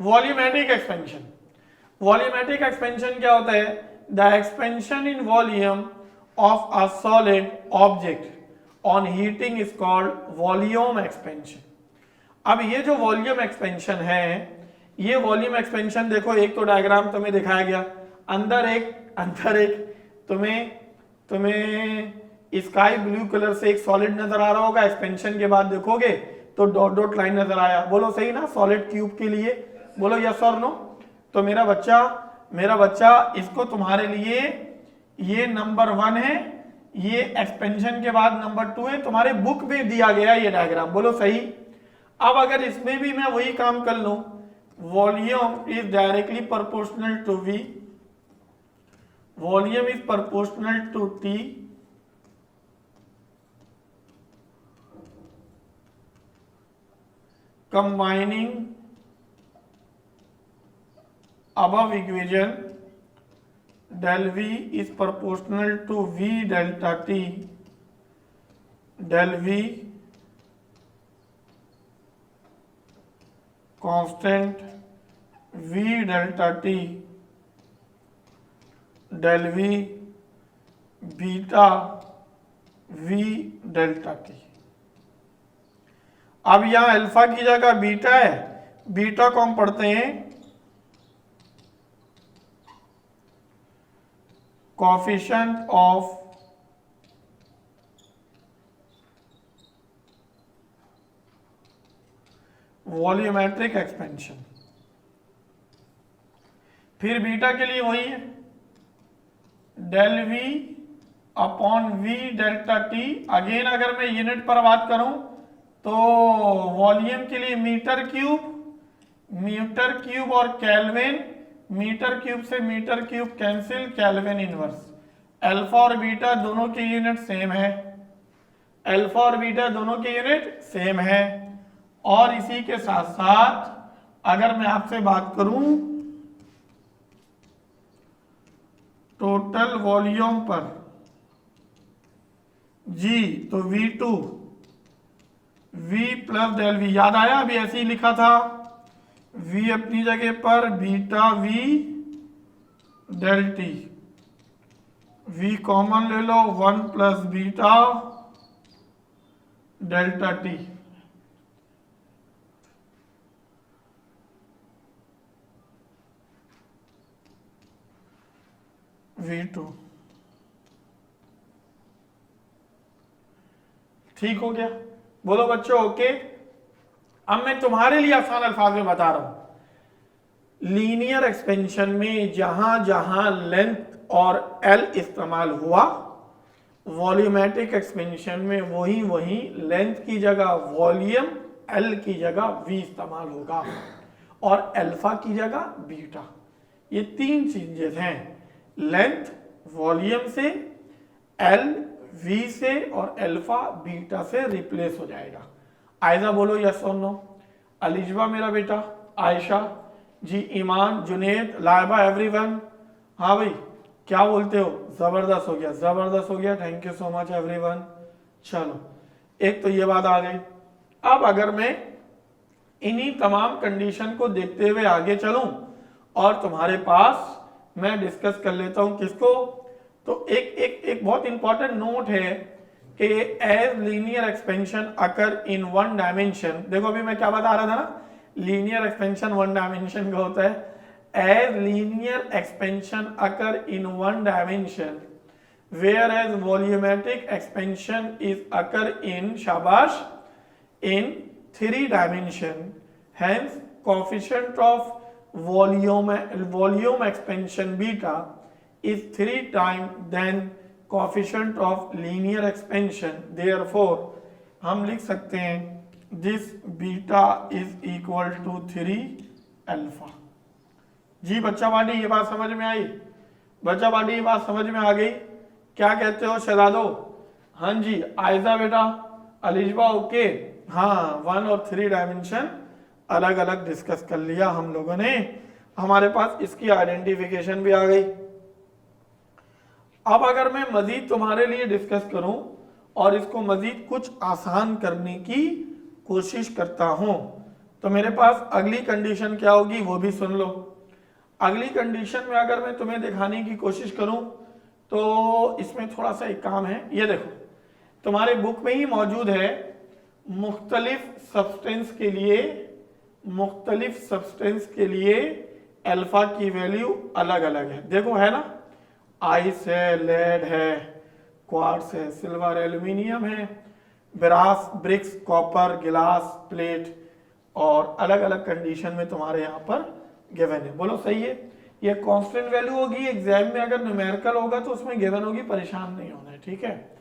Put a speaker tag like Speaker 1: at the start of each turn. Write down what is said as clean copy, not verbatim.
Speaker 1: Volumetric expansion, volumetric expansion क्या होता है? The expansion in volume of a solid object on heating is called volume expansion. अब ये जो वॉल्यूम एक्सपेंशन है, ये वॉल्यूम एक्सपेंशन देखो, एक तो डायग्राम तुम्हें दिखाया गया, अंदर एक तुम्हें स्काई ब्लू कलर से एक सॉलिड नजर आ रहा होगा, एक्सपेंशन के बाद देखोगे तो डॉट डॉट लाइन नजर आया, बोलो सही ना? सॉलिड क्यूब के लिए बोलो यस और नो। तो मेरा बच्चा इसको तुम्हारे लिए ये नंबर 1 है, ये एक्सपेंशन के बाद नंबर 2 है, तुम्हारे बुक में दिया गया ये डायग्राम, बोलो सही। अब अगर इसमें भी मैं वही काम कर लूं, volume is directly proportional to V, volume is proportional to T, combining above equation del V is proportional to V delta T, del V constant V delta T, del V beta V delta T। अब यहां alpha की जगह beta है, beta को हम पढ़ते हैं coefficient of volumetric expansion. फिर बीटा के लिए वही है del V upon V delta T. Again अगर मैं यूनिट पर बात करूं तो वॉल्यूम के लिए मीटर क्यूब और केल्विन, मीटर क्यूब से metre cube cancel, kelvin inverse. Alpha और बीटा दोनों के यूनिट सेम है, अल्फा और बीटा दोनों के यूनिट सेम है। और इसी के साथ साथ अगर मैं आपसे बात करूं टोटल वॉल्यूम पर जी, तो V2 V plus del we, याद आया? अभी ऐसे ही लिखा था, V अपनी जगह पर, beta V del T, V common ले लो, 1 plus beta delta T. V2 ठीक हो गया? बोलो बच्चों ओके। अब मैं तुम्हारे लिए आसान अल्फाज में बता रहा हूं, लीनियर एक्सपेंशन में जहां जहां लेंथ और L इस्तेमाल हुआ, वॉल्यूमेट्रिक एक्सपेंशन में वही लेंथ की जगह वॉल्यूम, L की जगह V इस्तेमाल होगा और अल्फा की जगह बीटा। ये 3 चेंजेस हैं, लेंथ वॉल्यूम से, L V से और अल्फा बीटा से रिप्लेस हो जाएगा। आयजा बोलो यस और नो। अलिजवा मेरा बेटा, आयशा जी, ईमान, जुनेद, लाइबा, एवरीवन। हाँ भाई क्या बोलते हो? जबरदस्त हो गया, जबरदस्त हो गया, thank you so much everyone. चलो एक तो ये बात आ गई। अब अगर मैं इन्हीं तमाम कंडीशन को देखते हुए आगे चलूं और तुम्हारे पास मैं डिस्कस कर लेता हूं किसको, तो एक बहुत इंपॉर्टेंट नोट है कि as linear expansion occur in 1 dimension, देखो अभी मैं क्या बता रहा था ना, लीनियर एक्सपेंशन 1 डायमेंशन का होता है। As linear expansion occur in 1 dimension whereas volumetric expansion is occur in, शाबाश, in 3 dimension, hence coefficient of volume expansion beta is 3 times than coefficient of linear expansion, therefore हम लिख सकते हैं this beta is equal to 3 alpha। जी बच्चा बाडी ये बात समझ में आई? बच्चा बाडी ये बात समझ में आ गई? क्या कहते हो शहजादो? हाँ जी आयजा बेटा, अलिजबा ओके। हाँ 1 और 3 डायमेंशन अलग अलग डिस्कस कर लिया हम लोगों ने, हमारे पास इसकी आइडेंटिफिकेशन भी आ गई। अब अगर मैं मजीद तुम्हारे लिए डिस्कस करूं और इसको मजीद कुछ आसान करने की कोशिश करता हूं, तो मेरे पास अगली कंडीशन क्या होगी वो भी सुन लो। अगली कंडीशन में अगर मैं तुम्हें दिखाने की कोशिश करूं तो इसमें थोड़ा सा एक काम है। ये देखो तुम्हारे बुक में ही मौजूद है, मुख्तलिफ सब्सटेंस के लिए अल्फा की वैल्यू अलग अलग है। देखो है ना, आइस है, लेड है, क्वार्ट्स है, सिल्वर, एल्यूमिनियम है, ब्रास, ब्रिक्स, कॉपर, गिलास, प्लेट, और अलग अलग कंडीशन में तुम्हारे यहाँ पर गिवन है। बोलो सही है। ये कांस्टेंट वैल्यू होगी, एग्जाम में अगर न्यूमेरिकल होगा तो उसमें गिवन होगी, परेशान नहीं होना है, ठीक है।